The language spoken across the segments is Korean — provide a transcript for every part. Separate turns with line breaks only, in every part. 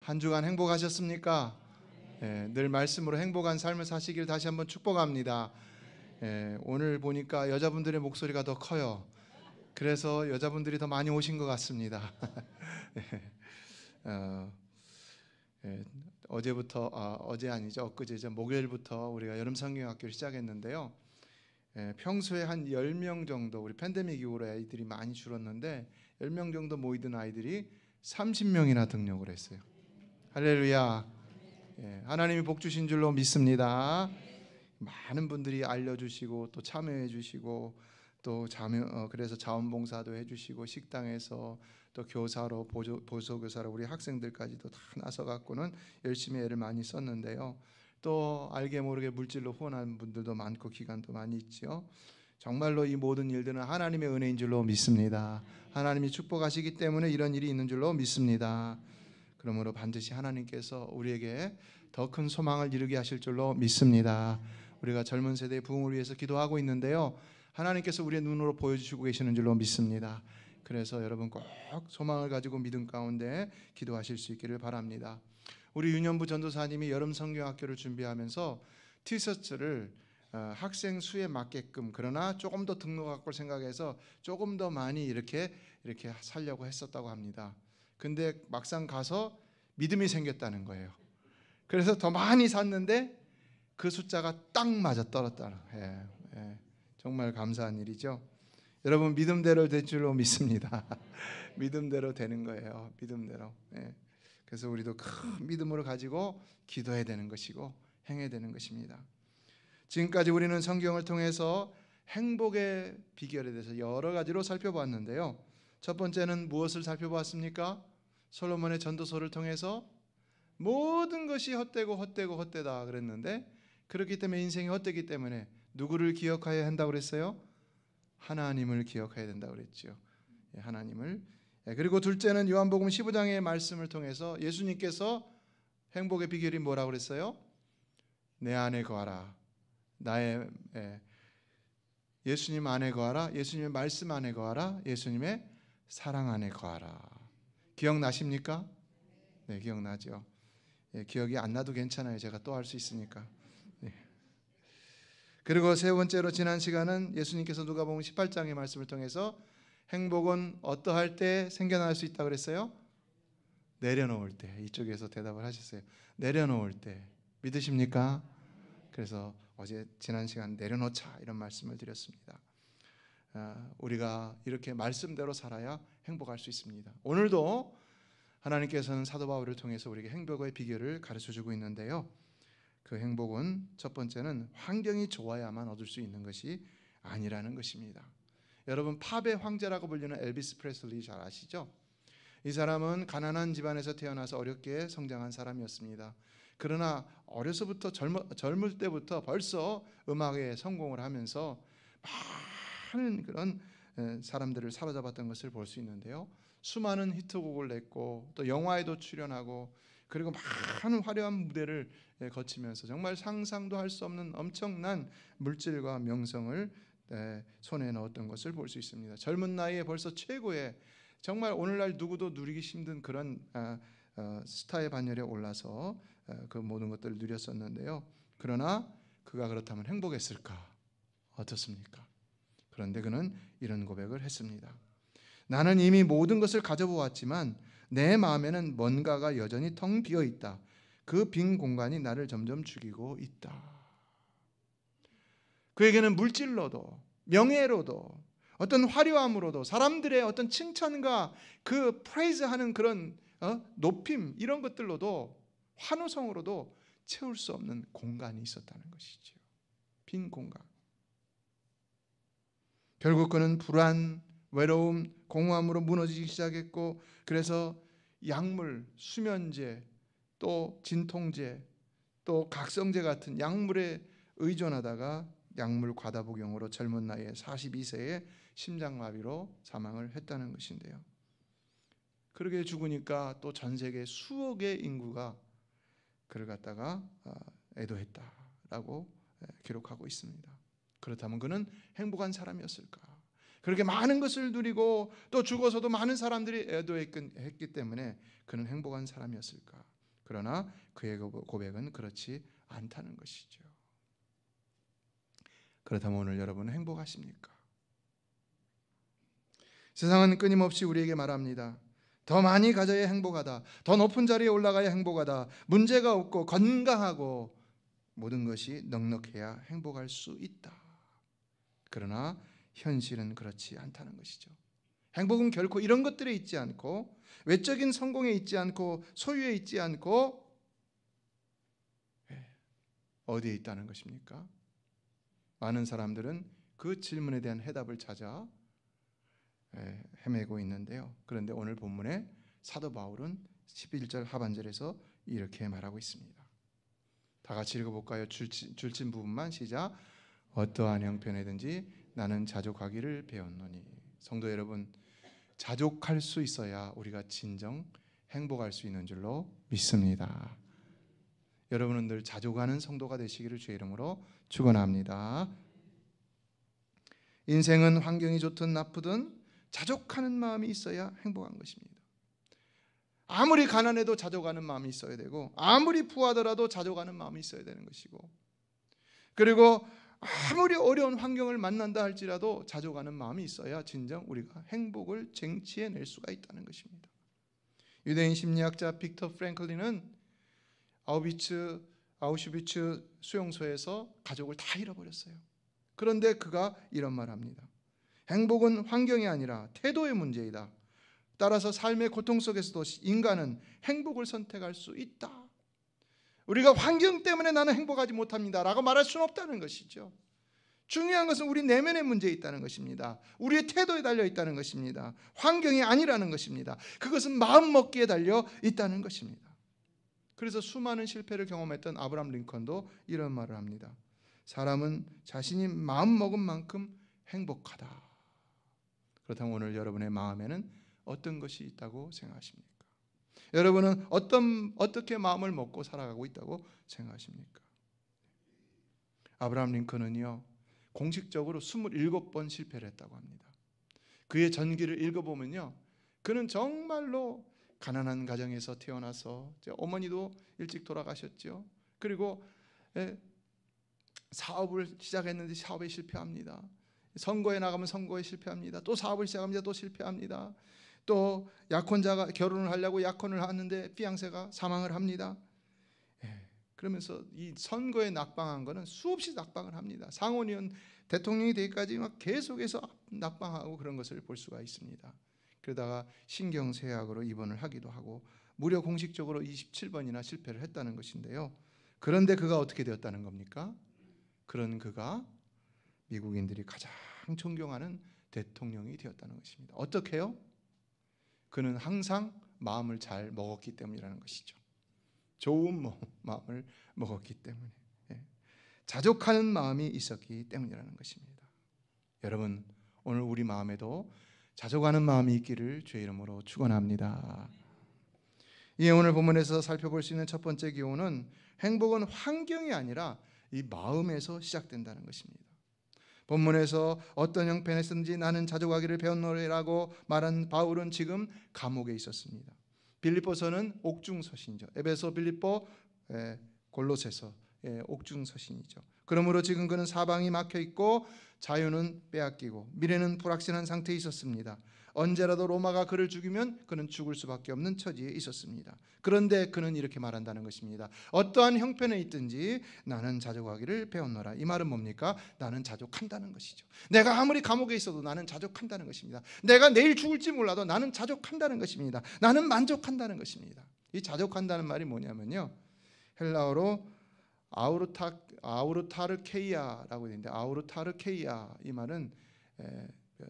한 주간 행복하셨습니까? 늘 말씀으로 행복한 삶을 사시길 다시 한번 축복합니다. 오늘 보니까 여자분들의 목소리가 더 커요. 그래서 여자분들이 더 많이 오신 것 같습니다. 어제부터 어제 아니죠, 엊그제죠, 목요일부터 우리가 여름 성경학교를 시작했는데요. 평소에 한 10명 정도, 우리 팬데믹 이후로 아이들이 많이 줄었는데 10명 정도 모이던 아이들이 30명이나 등록을 했어요. 할렐루야. 하나님이 복 주신 줄로 믿습니다. 많은 분들이 알려주시고 또 참여해 주시고 또 그래서 자원봉사도 해주시고 식당에서 또 교사로 보조교사로 우리 학생들까지도 다 나서 갖고는 열심히 애를 많이 썼는데요. 또 알게 모르게 물질로 후원하는 분들도 많고 기간도 많이 있지요. 정말로 이 모든 일들은 하나님의 은혜인 줄로 믿습니다. 하나님이 축복하시기 때문에 이런 일이 있는 줄로 믿습니다. 그러므로 반드시 하나님께서 우리에게 더 큰 소망을 이루게 하실 줄로 믿습니다. 우리가 젊은 세대의 부흥을 위해서 기도하고 있는데요, 하나님께서 우리의 눈으로 보여주시고 계시는 줄로 믿습니다. 그래서 여러분 꼭 소망을 가지고 믿음 가운데 기도하실 수 있기를 바랍니다. 우리 윤현부 전도사님이 여름 성경학교를 준비하면서 티셔츠를 학생 수에 맞게끔, 그러나 조금 더 등록학을 생각해서 조금 더 많이 이렇게 살려고 했었다고 합니다. 근데 막상 가서 믿음이 생겼다는 거예요. 그래서 더 많이 샀는데 그 숫자가 딱 맞아 떨어졌다는 거예요. 정말 감사한 일이죠. 여러분 믿음대로 될 줄로 믿습니다. 믿음대로 되는 거예요. 믿음대로. 그래서 우리도 큰 믿음으로 가지고 기도해야 되는 것이고 행해야 되는 것입니다. 지금까지 우리는 성경을 통해서 행복의 비결에 대해서 여러 가지로 살펴봤는데요. 첫 번째는 무엇을 살펴봤습니까? 솔로몬의 전도서를 통해서 모든 것이 헛되다 그랬는데, 그렇기 때문에 인생이 헛되기 때문에 누구를 기억해야 한다고 그랬어요? 하나님을 기억해야 된다고 그랬죠. 하나님을. 그리고 둘째는 요한복음 15장의 말씀을 통해서 예수님께서 행복의 비결이 뭐라고 그랬어요? 내 안에 거하라. 예수님 안에 거하라. 예수님의 말씀 안에 거하라. 예수님의 사랑 안에 거하라. 기억나십니까? 네, 기억나죠. 기억이 안 나도 괜찮아요. 제가 또 할 수 있으니까. 그리고 세 번째로 지난 시간은 예수님께서 누가복음 18장의 말씀을 통해서 행복은 어떠할 때 생겨날 수 있다고 그랬어요? 내려놓을 때. 이쪽에서 대답을 하셨어요. 내려놓을 때. 믿으십니까? 그래서 어제 지난 시간 내려놓자 이런 말씀을 드렸습니다. 우리가 이렇게 말씀대로 살아야 행복할 수 있습니다. 오늘도 하나님께서는 사도 바울을 통해서 우리에게 행복의 비결을 가르쳐주고 있는데요, 그 행복은 첫 번째는 환경이 좋아야만 얻을 수 있는 것이 아니라는 것입니다. 여러분 팝의 황제라고 불리는 엘비스 프레슬리 잘 아시죠? 이 사람은 가난한 집안에서 태어나서 어렵게 성장한 사람이었습니다. 그러나 어려서부터 젊을 때부터 벌써 음악에 성공을 하면서 많은 그런 사람들을 사로잡았던 것을 볼 수 있는데요, 수많은 히트곡을 냈고 또 영화에도 출연하고 그리고 많은 화려한 무대를 거치면서 정말 상상도 할 수 없는 엄청난 물질과 명성을 손에 넣었던 것을 볼 수 있습니다. 젊은 나이에 벌써 최고의, 정말 오늘날 누구도 누리기 힘든 그런 스타의 반열에 올라서 그 모든 것들을 누렸었는데요, 그러나 그가 그렇다면 행복했을까? 어떻습니까? 그런데 그는 이런 고백을 했습니다. 나는 이미 모든 것을 가져보았지만 내 마음에는 뭔가가 여전히 텅 비어 있다. 그 빈 공간이 나를 점점 죽이고 있다. 그에게는 물질로도 명예로도 어떤 화려함으로도 사람들의 어떤 칭찬과 그 프레이즈하는 그런 높임, 이런 것들로도 환호성으로도 채울 수 없는 공간이 있었다는 것이죠. 빈 공간. 결국 그는 불안, 외로움, 공허함으로 무너지기 시작했고, 그래서 약물, 수면제, 또 진통제, 또 각성제 같은 약물에 의존하다가 약물 과다복용으로 젊은 나이에 42세에 심장마비로 사망을 했다는 것인데요, 그렇게 죽으니까 또 전 세계 수억의 인구가 그를 갖다가 애도했다라고 기록하고 있습니다. 그렇다면 그는 행복한 사람이었을까? 그렇게 많은 것을 누리고 또 죽어서도 많은 사람들이 애도했기 때문에 그는 행복한 사람이었을까? 그러나 그의 고백은 그렇지 않다는 것이죠. 그렇다면 오늘 여러분은 행복하십니까? 세상은 끊임없이 우리에게 말합니다. 더 많이 가져야 행복하다. 더 높은 자리에 올라가야 행복하다. 문제가 없고 건강하고 모든 것이 넉넉해야 행복할 수 있다. 그러나 현실은 그렇지 않다는 것이죠. 행복은 결코 이런 것들에 있지 않고 외적인 성공에 있지 않고 소유에 있지 않고 어디에 있다는 것입니까? 많은 사람들은 그 질문에 대한 해답을 찾아 헤매고 있는데요. 그런데 오늘 본문에 사도 바울은 11절 하반절에서 이렇게 말하고 있습니다. 다 같이 읽어볼까요? 줄친 부분만 시작. 어떠한 형편이든지 나는 자족하기를 배웠노니. 성도 여러분, 자족할 수 있어야 우리가 진정 행복할 수 있는 줄로 믿습니다. 여러분은 늘 자족하는 성도가 되시기를 주의 이름으로 축원합니다. 인생은 환경이 좋든 나쁘든 자족하는 마음이 있어야 행복한 것입니다. 아무리 가난해도 자족하는 마음이 있어야 되고 아무리 부하더라도 자족하는 마음이 있어야 되는 것이고, 그리고 아무리 어려운 환경을 만난다 할지라도 자족하는 마음이 있어야 진정 우리가 행복을 쟁취해낼 수가 있다는 것입니다. 유대인 심리학자 빅터 프랭클린은 아우슈비츠 수용소에서 가족을 다 잃어버렸어요. 그런데 그가 이런 말을 합니다. 행복은 환경이 아니라 태도의 문제이다. 따라서 삶의 고통 속에서도 인간은 행복을 선택할 수 있다. 우리가 환경 때문에 나는 행복하지 못합니다 라고 말할 수는 없다는 것이죠. 중요한 것은 우리 내면의 문제에 있다는 것입니다. 우리의 태도에 달려 있다는 것입니다. 환경이 아니라는 것입니다. 그것은 마음먹기에 달려 있다는 것입니다. 그래서 수많은 실패를 경험했던 아브라함 링컨도 이런 말을 합니다. 사람은 자신이 마음먹은 만큼 행복하다. 그렇다면 오늘 여러분의 마음에는 어떤 것이 있다고 생각하십니까? 여러분은 어떻게 마음을 먹고 살아가고 있다고 생각하십니까? 아브라함 링컨은요, 공식적으로 27번 실패를 했다고 합니다. 그의 전기를 읽어보면요, 그는 정말로 가난한 가정에서 태어나서 어머니도 일찍 돌아가셨죠. 그리고 사업을 시작했는데 사업에 실패합니다. 선거에 나가면 선거에 실패합니다. 또 사업을 시작합니다. 또 실패합니다. 또 약혼자가 결혼을 하려고 약혼을 하는데 피앙세가 사망을 합니다. 그러면서 이 선거에 낙방한 거는 수없이 낙방을 합니다. 상원의원 대통령이 되기까지 막 계속해서 낙방하고 그런 것을 볼 수가 있습니다. 그러다가 신경쇠약으로 입원을 하기도 하고 무려 공식적으로 27번이나 실패를 했다는 것인데요. 그런데 그가 어떻게 되었다는 겁니까? 그런 그가 미국인들이 가장 존경하는 대통령이 되었다는 것입니다. 어떻게요? 그는 항상 마음을 잘 먹었기 때문이라는 것이죠. 좋은 마음을 먹었기 때문에, 자족하는 마음이 있었기 때문이라는 것입니다. 여러분, 오늘 우리 마음에도 자족하는 마음이 있기를 주의 이름으로 축원합니다. 오늘 본문에서 살펴볼 수 있는 첫 번째 교훈은 행복은 환경이 아니라 이 마음에서 시작된다는 것입니다. 본문에서 어떤 형편에서든지 나는 자족하기를 배웠노라고 말한 바울은 지금 감옥에 있었습니다. 빌립보서는 옥중서신이죠. 에베소, 빌립보, 골로새서 옥중서신이죠. 그러므로 지금 그는 사방이 막혀 있고 자유는 빼앗기고 미래는 불확실한 상태에 있었습니다. 언제라도 로마가 그를 죽이면 그는 죽을 수밖에 없는 처지에 있었습니다. 그런데 그는 이렇게 말한다는 것입니다. 어떠한 형편에 있든지 나는 자족하기를 배웠노라. 이 말은 뭡니까? 나는 자족한다는 것이죠. 내가 아무리 감옥에 있어도 나는 자족한다는 것입니다. 내가 내일 죽을지 몰라도 나는 자족한다는 것입니다. 나는 만족한다는 것입니다. 이 자족한다는 말이 뭐냐면요, 헬라어로 아우르타르케이아라고 되는데, 아우르타르케이아 이 말은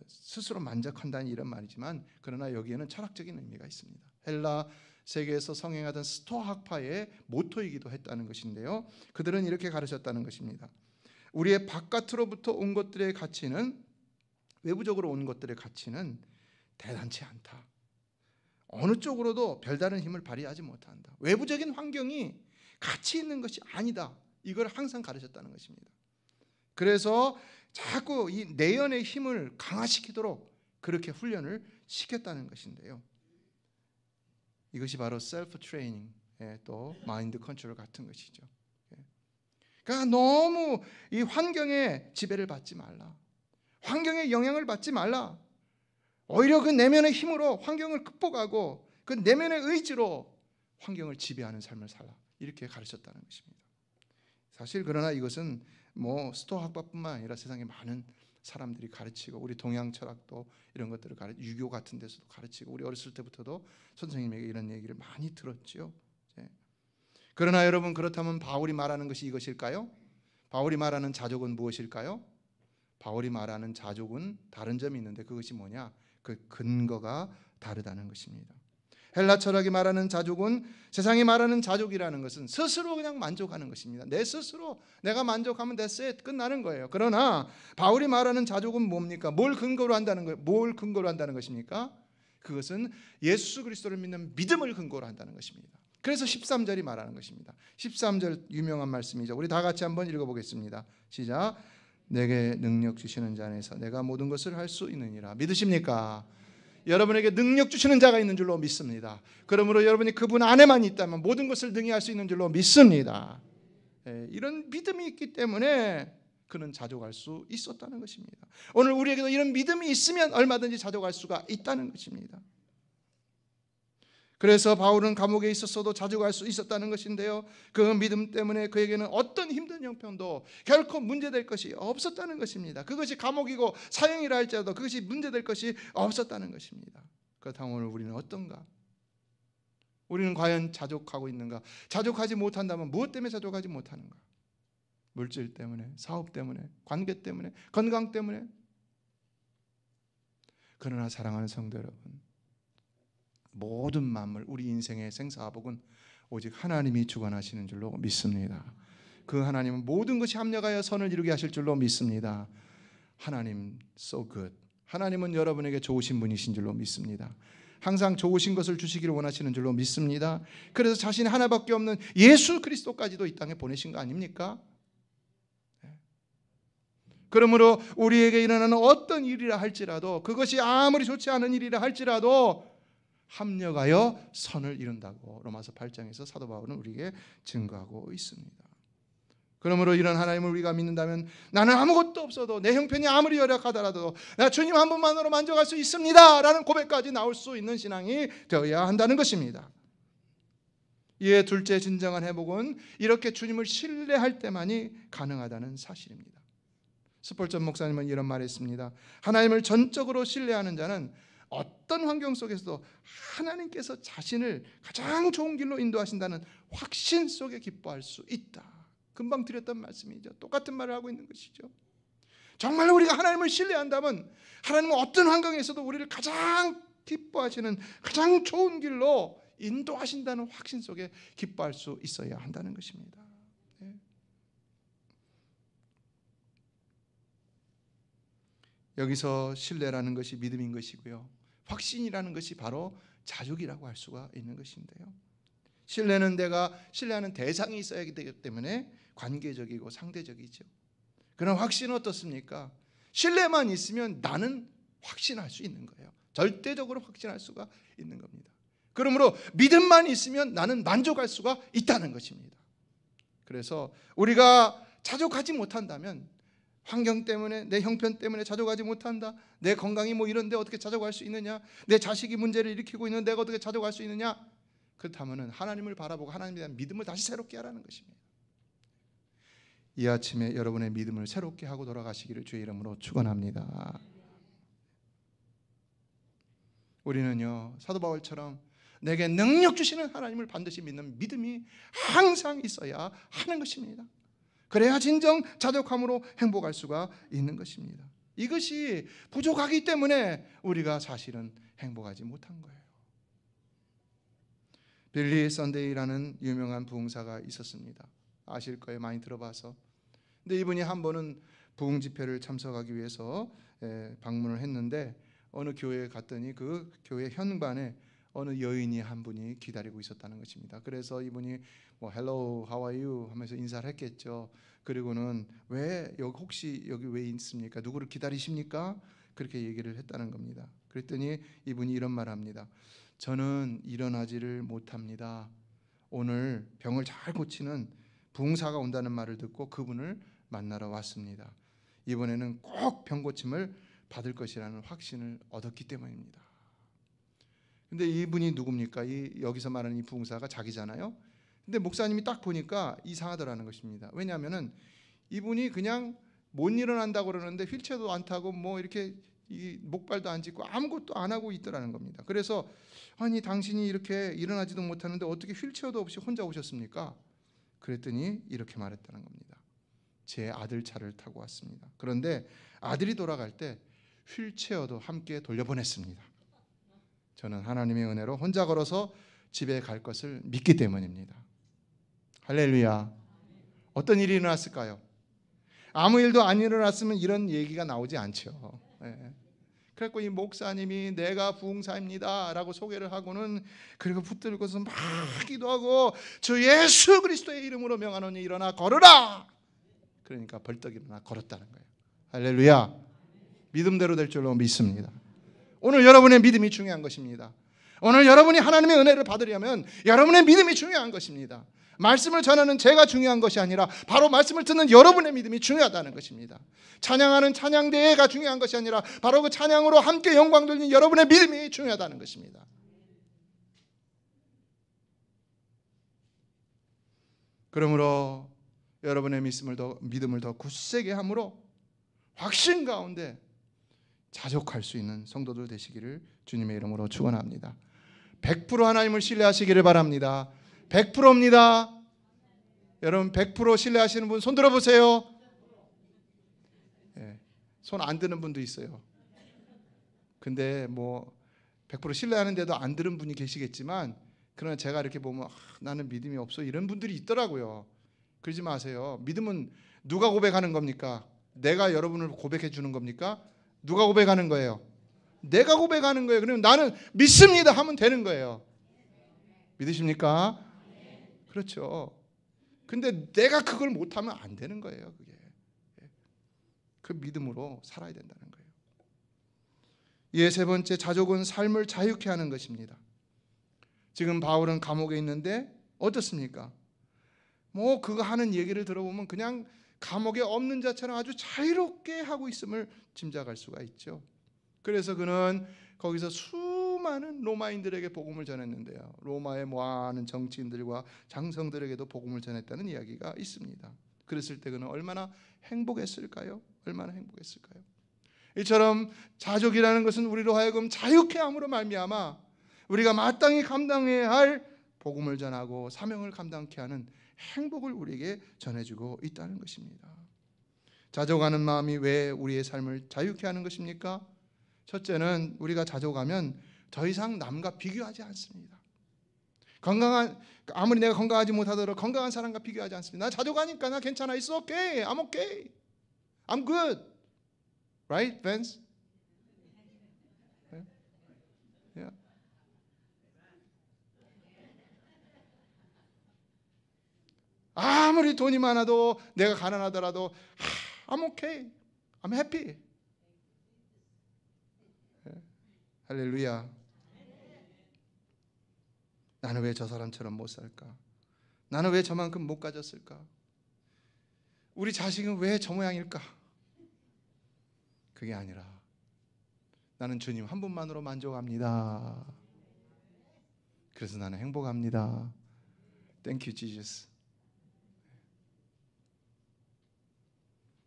스스로 만족한다는 이런 말이지만 그러나 여기에는 철학적인 의미가 있습니다. 헬라 세계에서 성행하던 스토아 학파의 모토이기도 했다는 것인데요, 그들은 이렇게 가르쳤다는 것입니다. 우리의 바깥으로부터 온 것들의 가치는, 외부적으로 온 것들의 가치는 대단치 않다. 어느 쪽으로도 별다른 힘을 발휘하지 못한다. 외부적인 환경이 가치 있는 것이 아니다. 이걸 항상 가르쳤다는 것입니다. 그래서 자꾸 이 내연의 힘을 강화시키도록 그렇게 훈련을 시켰다는 것인데요, 이것이 바로 셀프 트레이닝, 또 마인드 컨트롤 같은 것이죠. 그러니까 너무 이 환경에 지배를 받지 말라. 환경에 영향을 받지 말라. 오히려 그 내면의 힘으로 환경을 극복하고 그 내면의 의지로 환경을 지배하는 삶을 살라. 이렇게 가르쳤다는 것입니다. 사실 그러나 이것은 뭐 스토아 학파뿐만 아니라 세상에 많은 사람들이 가르치고 우리 동양 철학도 이런 것들을 유교 같은 데서도 가르치고 우리 어렸을 때부터도 선생님에게 이런 얘기를 많이 들었죠. 그러나 여러분, 그렇다면 바울이 말하는 것이 이것일까요? 바울이 말하는 자족은 무엇일까요? 바울이 말하는 자족은 다른 점이 있는데 그것이 뭐냐? 그 근거가 다르다는 것입니다. 헬라 철학이 말하는 자족은, 세상이 말하는 자족이라는 것은 스스로 그냥 만족하는 것입니다. 내 스스로 내가 만족하면 됐어요. 끝나는 거예요. 그러나 바울이 말하는 자족은 뭡니까? 뭘 근거로 한다는 거예요? 뭘 근거로 한다는 것입니까? 그것은 예수 그리스도를 믿는 믿음을 근거로 한다는 것입니다. 그래서 13절이 말하는 것입니다. 13절 유명한 말씀이죠. 우리 다 같이 한번 읽어보겠습니다. 시작. 내게 능력 주시는 자 안에서 내가 모든 것을 할 수 있느니라. 믿으십니까? 여러분에게 능력 주시는 자가 있는 줄로 믿습니다. 그러므로 여러분이 그분 안에만 있다면 모든 것을 능히 할 수 있는 줄로 믿습니다. 이런 믿음이 있기 때문에 그는 자족할 수 있었다는 것입니다. 오늘 우리에게도 이런 믿음이 있으면 얼마든지 자족할 수가 있다는 것입니다. 그래서 바울은 감옥에 있었어도 자족할 수 있었다는 것인데요, 그 믿음 때문에 그에게는 어떤 힘든 형편도 결코 문제될 것이 없었다는 것입니다. 그것이 감옥이고 사형이라 할지라도 그것이 문제될 것이 없었다는 것입니다. 그렇다면 오늘 우리는 어떤가? 우리는 과연 자족하고 있는가? 자족하지 못한다면 무엇 때문에 자족하지 못하는가? 물질 때문에, 사업 때문에, 관계 때문에, 건강 때문에. 그러나 사랑하는 성도 여러분, 모든 만물, 우리 인생의 생사복은 오직 하나님이 주관하시는 줄로 믿습니다. 그 하나님은 모든 것이 합력하여 선을 이루게 하실 줄로 믿습니다. 하나님 so good. 하나님은 여러분에게 좋으신 분이신 줄로 믿습니다. 항상 좋으신 것을 주시기를 원하시는 줄로 믿습니다. 그래서 자신 하나밖에 없는 예수 그리스도까지도 이 땅에 보내신 거 아닙니까? 그러므로 우리에게 일어나는 어떤 일이라 할지라도, 그것이 아무리 좋지 않은 일이라 할지라도 합력하여 선을 이룬다고 로마서 8장에서 사도 바울은 우리에게 증거하고 있습니다. 그러므로 이런 하나님을 우리가 믿는다면 나는 아무것도 없어도, 내 형편이 아무리 열악하더라도 나 주님 한 분만으로 만족할 수 있습니다 라는 고백까지 나올 수 있는 신앙이 되어야 한다는 것입니다. 이에 둘째 진정한 회복은 이렇게 주님을 신뢰할 때만이 가능하다는 사실입니다. 스폴전 목사님은 이런 말을 했습니다. 하나님을 전적으로 신뢰하는 자는 어떤 환경 속에서도 하나님께서 자신을 가장 좋은 길로 인도하신다는 확신 속에 기뻐할 수 있다. 금방 드렸던 말씀이죠. 똑같은 말을 하고 있는 것이죠. 정말 우리가 하나님을 신뢰한다면 하나님은 어떤 환경에서도 우리를 가장 기뻐하시는 가장 좋은 길로 인도하신다는 확신 속에 기뻐할 수 있어야 한다는 것입니다. 여기서 신뢰라는 것이 믿음인 것이고요, 확신이라는 것이 바로 자족이라고 할 수가 있는 것인데요, 신뢰는 내가 신뢰하는 대상이 있어야 되기 때문에 관계적이고 상대적이죠. 그럼 확신은 어떻습니까? 신뢰만 있으면 나는 확신할 수 있는 거예요. 절대적으로 확신할 수가 있는 겁니다. 그러므로 믿음만 있으면 나는 만족할 수가 있다는 것입니다. 그래서 우리가 자족하지 못한다면, 환경 때문에, 내 형편 때문에 자족하지 못한다, 내 건강이 뭐 이런데 어떻게 자족할 수 있느냐, 내 자식이 문제를 일으키고 있는데 내가 어떻게 자족할 수 있느냐, 그렇다면 하나님을 바라보고 하나님에 대한 믿음을 다시 새롭게 하라는 것입니다. 이 아침에 여러분의 믿음을 새롭게 하고 돌아가시기를 주의 이름으로 축원합니다. 우리는요, 사도 바울처럼 내게 능력 주시는 하나님을 반드시 믿는 믿음이 항상 있어야 하는 것입니다. 그래야 진정 자족함으로 행복할 수가 있는 것입니다. 이것이 부족하기 때문에 우리가 사실은 행복하지 못한 거예요. 빌리 선데이라는 유명한 부흥사가 있었습니다. 아실 거예요. 많이 들어봐서. 근데 이분이 한 번은 부흥 집회를 참석하기 위해서 방문을 했는데, 어느 교회에 갔더니 그 교회 현관에 어느 여인이 한 분이 기다리고 있었다는 것입니다. 그래서 이분이 뭐 Hello, how are you 하면서 인사를 했겠죠. 그리고는 혹시 여기 왜 있습니까? 누구를 기다리십니까? 그렇게 얘기를 했다는 겁니다. 그랬더니 이분이 이런 말을 합니다. 저는 일어나지를 못합니다. 오늘 병을 잘 고치는 부흥사가 온다는 말을 듣고 그분을 만나러 왔습니다. 이번에는 꼭 병 고침을 받을 것이라는 확신을 얻었기 때문입니다. 근데 이분이 누굽니까? 여기서 말하는 이 부흥사가 자기잖아요. 근데 목사님이 딱 보니까 이상하더라는 것입니다. 왜냐하면은 이분이 그냥 못 일어난다고 그러는데 휠체어도 안 타고 뭐 이렇게 목발도 안 짚고 아무것도 안 하고 있더라는 겁니다. 그래서 아니 당신이 이렇게 일어나지도 못하는데 어떻게 휠체어도 없이 혼자 오셨습니까? 그랬더니 이렇게 말했다는 겁니다. 제 아들 차를 타고 왔습니다. 그런데 아들이 돌아갈 때 휠체어도 함께 돌려보냈습니다. 저는 하나님의 은혜로 혼자 걸어서 집에 갈 것을 믿기 때문입니다. 할렐루야. 어떤 일이 일어났을까요? 아무 일도 안 일어났으면 이런 얘기가 나오지 않죠. 그래서 이 목사님이 내가 부흥사입니다 라고 소개를 하고는 그리고 붙들고서 막 기도하고 주 예수 그리스도의 이름으로 명하노니 일어나 걸으라. 그러니까 벌떡 일어나 걸었다는 거예요. 할렐루야. 믿음대로 될 줄로 믿습니다. 오늘 여러분의 믿음이 중요한 것입니다. 오늘 여러분이 하나님의 은혜를 받으려면 여러분의 믿음이 중요한 것입니다. 말씀을 전하는 제가 중요한 것이 아니라 바로 말씀을 듣는 여러분의 믿음이 중요하다는 것입니다. 찬양하는 찬양대회가 중요한 것이 아니라 바로 그 찬양으로 함께 영광 돌리는 여러분의 믿음이 중요하다는 것입니다. 그러므로 여러분의 믿음을 더 굳세게 함으로 확신 가운데 자족할 수 있는 성도들 되시기를 주님의 이름으로 축원합니다. 100% 하나님을 신뢰하시기를 바랍니다. 100%입니다. 여러분 100% 신뢰하시는 분 손 들어보세요. 손 안 드는 분도 있어요. 근데 뭐 100% 신뢰하는데도 안 들은 분이 계시겠지만 그러나 제가 이렇게 보면 나는 믿음이 없어 이런 분들이 있더라고요. 그러지 마세요. 믿음은 누가 고백하는 겁니까? 내가 여러분을 고백해 주는 겁니까? 누가 고백하는 거예요? 내가 고백하는 거예요. 그러면 나는 믿습니다 하면 되는 거예요. 믿으십니까? 그렇죠. 근데 내가 그걸 못하면 안 되는 거예요. 그게 그 믿음으로 살아야 된다는 거예요. 예, 세 번째, 자족은 삶을 자유케 하는 것입니다. 지금 바울은 감옥에 있는데 어떻습니까? 뭐 그거 하는 얘기를 들어보면 그냥 감옥에 없는 자처럼 아주 자유롭게 하고 있음을 짐작할 수가 있죠. 그래서 그는 거기서 수많은 로마인들에게 복음을 전했는데요. 로마의 많은 정치인들과 장성들에게도 복음을 전했다는 이야기가 있습니다. 그랬을 때 그는 얼마나 행복했을까요? 얼마나 행복했을까요? 이처럼 자족이라는 것은 우리로 하여금 자유케 함으로 말미암아 우리가 마땅히 감당해야 할 복음을 전하고 사명을 감당케 하는 행복을 우리에게 전해주고 있다는 것입니다. 자족하는 마음이 왜 우리의 삶을 자유케 하는 것입니까? 첫째는 우리가 자족하면 더 이상 남과 비교하지 않습니다. 아무리 내가 건강하지 못하더라도 건강한 사람과 비교하지 않습니다. 나 자족하니까 나 괜찮아. It's okay. I'm okay. I'm good. Right, Vince? Yeah. 아무리 돈이 많아도 내가 가난하더라도 I'm okay. I'm happy. 할렐루야. 나는 왜 저 사람처럼 못 살까? 나는 왜 저만큼 못 가졌을까? 우리 자식은 왜 저 모양일까? 그게 아니라 나는 주님 한 분만으로 만족합니다. 그래서 나는 행복합니다. Thank you, Jesus.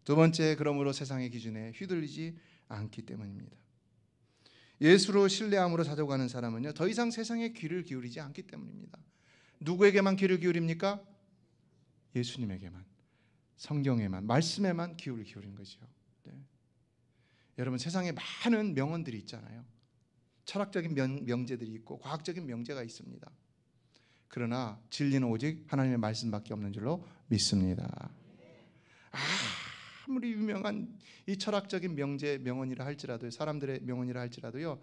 두 번째, 그러므로 세상의 기준에 휘둘리지 않기 때문입니다. 예수로 신뢰함으로 자족하는 사람은요, 더 이상 세상에 귀를 기울이지 않기 때문입니다. 누구에게만 귀를 기울입니까? 예수님에게만, 성경에만, 말씀에만 귀를 기울인 거죠. 네. 여러분, 세상에 많은 명언들이 있잖아요. 철학적인 명제들이 있고 과학적인 명제가 있습니다. 그러나 진리는 오직 하나님의 말씀밖에 없는 줄로 믿습니다. 아무리 유명한 이 철학적인 명언이라 할지라도, 사람들의 명언이라 할지라도요,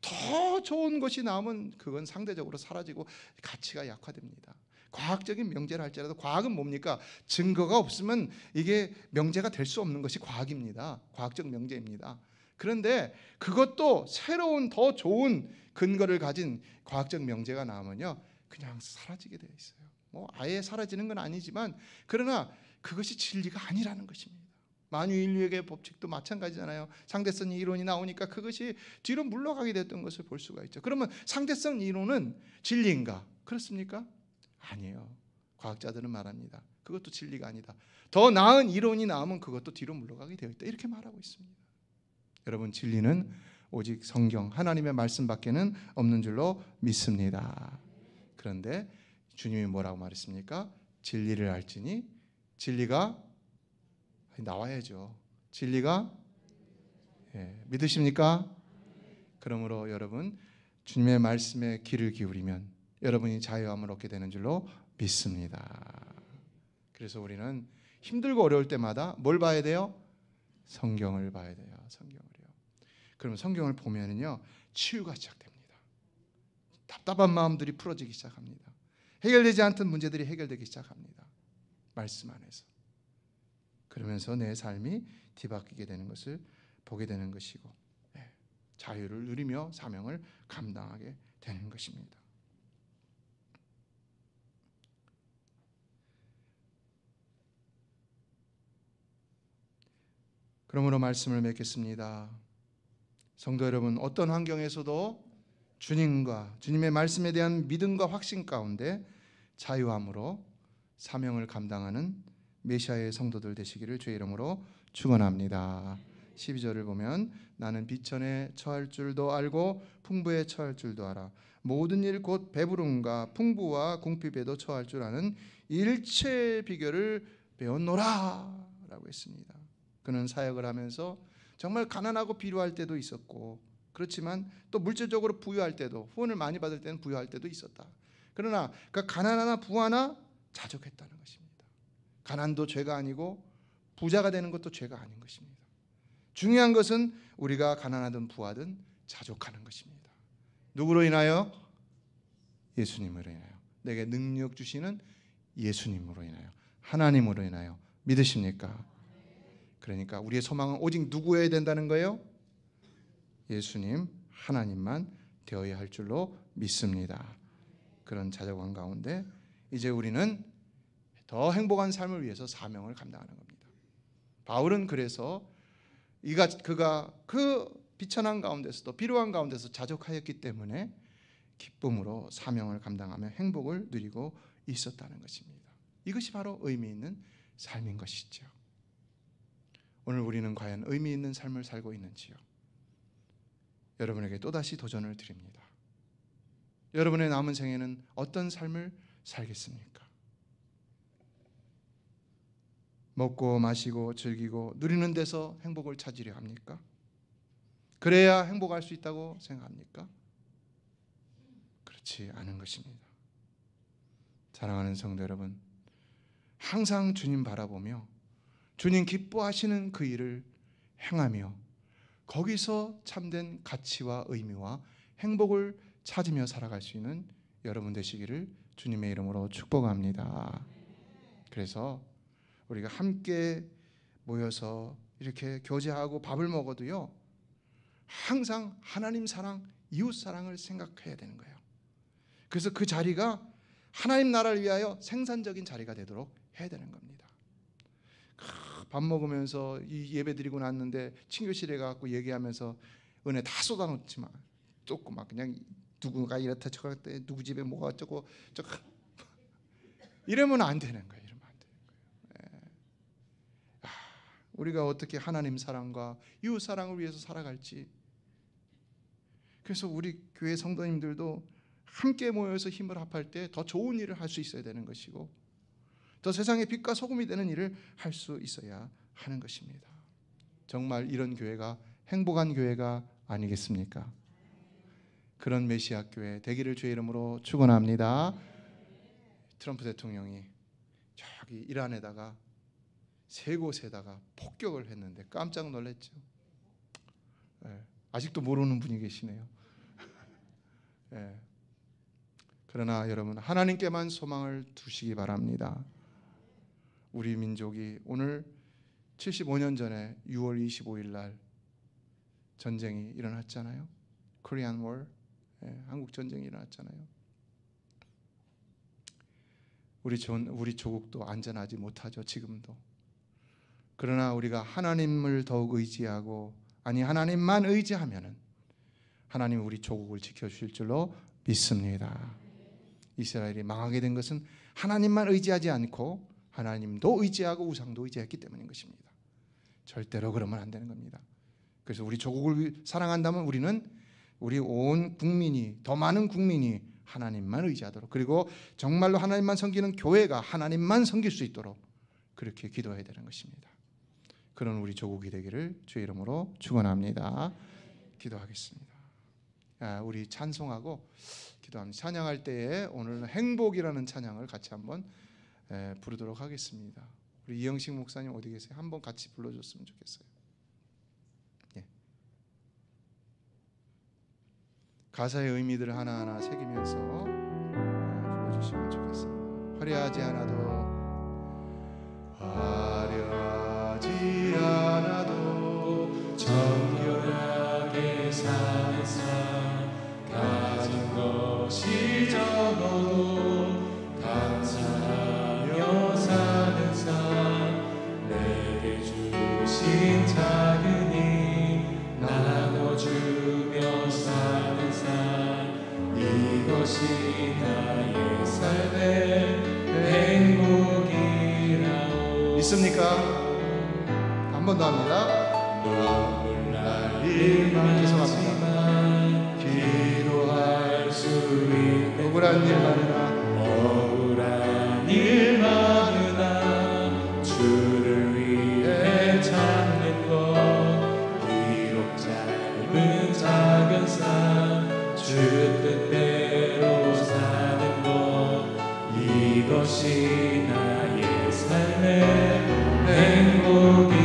더 좋은 것이 나오면 그건 상대적으로 사라지고 가치가 약화됩니다. 과학적인 명제라 할지라도 과학은 뭡니까? 증거가 없으면 이게 명제가 될 수 없는 것이 과학입니다. 과학적 명제입니다. 그런데 그것도 새로운 더 좋은 근거를 가진 과학적 명제가 나오면요, 그냥 사라지게 되어 있어요. 뭐 아예 사라지는 건 아니지만 그러나 그것이 진리가 아니라는 것입니다. 만유인류의 법칙도 마찬가지잖아요. 상대성 이론이 나오니까 그것이 뒤로 물러가게 됐던 것을 볼 수가 있죠. 그러면 상대성 이론은 진리인가? 그렇습니까? 아니에요. 과학자들은 말합니다. 그것도 진리가 아니다. 더 나은 이론이 나오면 그것도 뒤로 물러가게 되어 있다. 이렇게 말하고 있습니다. 여러분, 진리는 오직 성경 하나님의 말씀밖에는 없는 줄로 믿습니다. 그런데 주님이 뭐라고 말했습니까? 진리를 알지니 진리가 나와야죠. 진리가 믿으십니까? 그러므로 여러분, 주님의 말씀에 귀를 기울이면 여러분이 자유함을 얻게 되는 줄로 믿습니다. 그래서 우리는 힘들고 어려울 때마다 뭘 봐야 돼요? 성경을 봐야 돼요. 성경을요. 그러면 성경을 보면은요, 치유가 시작됩니다. 답답한 마음들이 풀어지기 시작합니다. 해결되지 않던 문제들이 해결되기 시작합니다. 말씀 안에서. 그러면서 내 삶이 뒤바뀌게 되는 것을 보게 되는 것이고, 자유를 누리며 사명을 감당하게 되는 것입니다. 그러므로 말씀을 맺겠습니다. 성도 여러분, 어떤 환경에서도 주님과 주님의 말씀에 대한 믿음과 확신 가운데 자유함으로 사명을 감당하는 메시아의 성도들 되시기를 주의 이름으로 축원합니다. 12절을 보면 나는 비천에 처할 줄도 알고 풍부에 처할 줄도 알아. 모든 일 곧 배부름과 풍부와 궁핍에도 처할 줄 아는 일체의 비결을 배웠노라 라고 했습니다. 그는 사역을 하면서 정말 가난하고 필요할 때도 있었고, 그렇지만 또 물질적으로 부유할 때도, 후원을 많이 받을 때는 부유할 때도 있었다. 그러나 그 가난하나 부하나 자족했다는 것입니다. 가난도 죄가 아니고 부자가 되는 것도 죄가 아닌 것입니다. 중요한 것은 우리가 가난하든 부하든 자족하는 것입니다. 누구로 인하여? 예수님으로 인하여. 내게 능력 주시는 예수님으로 인하여, 하나님으로 인하여. 믿으십니까? 그러니까 우리의 소망은 오직 누구여야 된다는 거예요? 예수님, 하나님만 되어야 할 줄로 믿습니다. 그런 자족감 가운데 이제 우리는 더 행복한 삶을 위해서 사명을 감당하는 겁니다. 바울은 그래서 그가 그 비천한 가운데서도 필요한 가운데서 자족하였기 때문에 기쁨으로 사명을 감당하며 행복을 누리고 있었다는 것입니다. 이것이 바로 의미 있는 삶인 것이죠. 오늘 우리는 과연 의미 있는 삶을 살고 있는지요? 여러분에게 또다시 도전을 드립니다. 여러분의 남은 생에는 어떤 삶을 살겠습니까? 먹고 마시고 즐기고 누리는 데서 행복을 찾으려 합니까? 그래야 행복할 수 있다고 생각합니까? 그렇지 않은 것입니다. 사랑하는 성도 여러분, 항상 주님 바라보며 주님 기뻐하시는 그 일을 행하며 거기서 참된 가치와 의미와 행복을 찾으며 살아갈 수 있는 여러분 되시기를 주님의 이름으로 축복합니다. 그래서 우리가 함께 모여서 이렇게 교제하고 밥을 먹어도요, 항상 하나님 사랑, 이웃 사랑을 생각해야 되는 거예요. 그래서 그 자리가 하나님 나라를 위하여 생산적인 자리가 되도록 해야 되는 겁니다. 밥 먹으면서 이 예배 드리고 났는데 친교실에 가서 얘기하면서 은혜 다 쏟아놓지 마. 쏟고 막 그냥 누구가 이렇다 저렇다 누구 집에 뭐가 어쩌고 저거 이러면 안 되는 거예요. 이러면 안 되는 거예요. 우리가 어떻게 하나님 사랑과 이웃 사랑을 위해서 살아갈지. 그래서 우리 교회 성도님들도 함께 모여서 힘을 합할 때 더 좋은 일을 할 수 있어야 되는 것이고, 더 세상의 빛과 소금이 되는 일을 할 수 있어야 하는 것입니다. 정말 이런 교회가 행복한 교회가 아니겠습니까? 그런 메시아 교회 되기를 주의 이름으로 축원합니다. 트럼프 대통령이 저기 이란에다가 세 곳에다가 폭격을 했는데 깜짝 놀랐죠. 아직도 모르는 분이 계시네요. 그러나 여러분, 하나님께만 소망을 두시기 바랍니다. 우리 민족이 오늘 75년 전에 6월 25일 날 전쟁이 일어났잖아요. 코리안 워, 한국 전쟁이 일어났잖아요. 우리 조국도 안전하지 못하죠, 지금도. 그러나 우리가 하나님을 더욱 의지하고, 아니 하나님만 의지하면은 하나님 우리 조국을 지켜주실 줄로 믿습니다. 이스라엘이 망하게 된 것은 하나님만 의지하지 않고 하나님도 의지하고 우상도 의지했기 때문인 것입니다. 절대로 그러면 안 되는 겁니다. 그래서 우리 조국을 사랑한다면 우리는 우리 온 국민이, 더 많은 국민이 하나님만 의지하도록, 그리고 정말로 하나님만 섬기는 교회가 하나님만 섬길 수 있도록 그렇게 기도해야 되는 것입니다. 그런 우리 조국이 되기를 주의 이름으로 축원합니다. 기도하겠습니다. 우리 찬송하고 기도합니다. 찬양할 때에 오늘 행복이라는 찬양을 같이 한번 부르도록 하겠습니다. 우리 이영식 목사님 어디 계세요? 한번 같이 불러줬으면 좋겠어요. 예. 가사의 의미들을 하나하나 새기면서 불러주시면 좋겠습니다. 화려하지 않아도
정결하게 사는 삶, 가진 것이 적어도 감사하며 사는 삶, 내게 주신 작은 힘 나눠주며 사는 삶, 이것이 나의 삶의 행복이라오.
믿습니까? 한 번 더 합니다.
눈물 날 일만 있지만 기도할 수 있는
억울한 일 많으나
주를 위해 찾는 것, 비록 짧은 작은 삶 주 뜻대로 사는 것, 이것이 나의 삶의 행복이라오.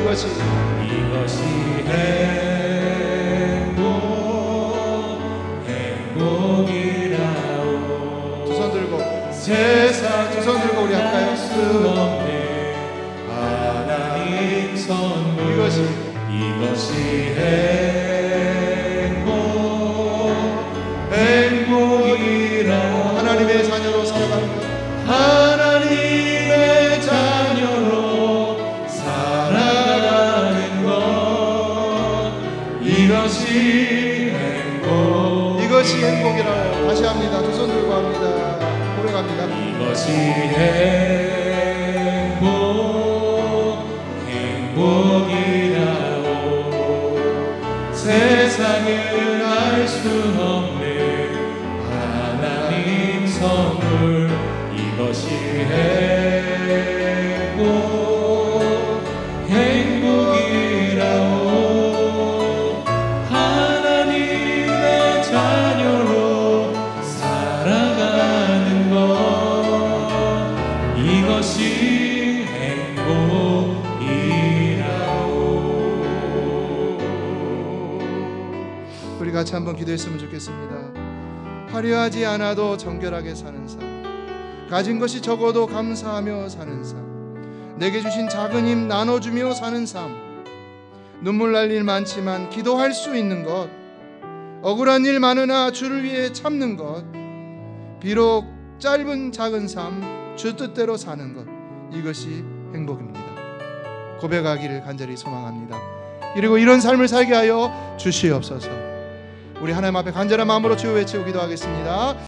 이것이 행복이라오.
두 손 들고
세상
두 손 들고 우리 할까요?
수 없네 하나님 선물, 이것이 행복이라오.
하나님의 자녀로 살아가는 것,
하나님의 자녀로 살아가는 것, 이것이
행복이라고 다시 합니다. 두 손 들고 합니다. 고백합니다.
이것이 행복이라오. 세상은 알 수 없는 하나님 선물, 이것이 행복이라오. 하나님의 자녀로 살아가는 것, 이것이 행복이라오.
우리 같이 한번 기도했으면 좋겠습니다. 화려하지 않아도 정결하게 사는 삶, 가진 것이 적어도 감사하며 사는 삶, 내게 주신 작은 힘 나눠주며 사는 삶, 눈물 날 일 많지만 기도할 수 있는 것, 억울한 일 많으나 주를 위해 참는 것, 비록 짧은 작은 삶 주 뜻대로 사는 것, 이것이 행복입니다. 고백하기를 간절히 소망합니다. 그리고 이런 삶을 살게 하여 주시옵소서. 우리 하나님 앞에 간절한 마음으로 주여 외치고 기도하겠습니다.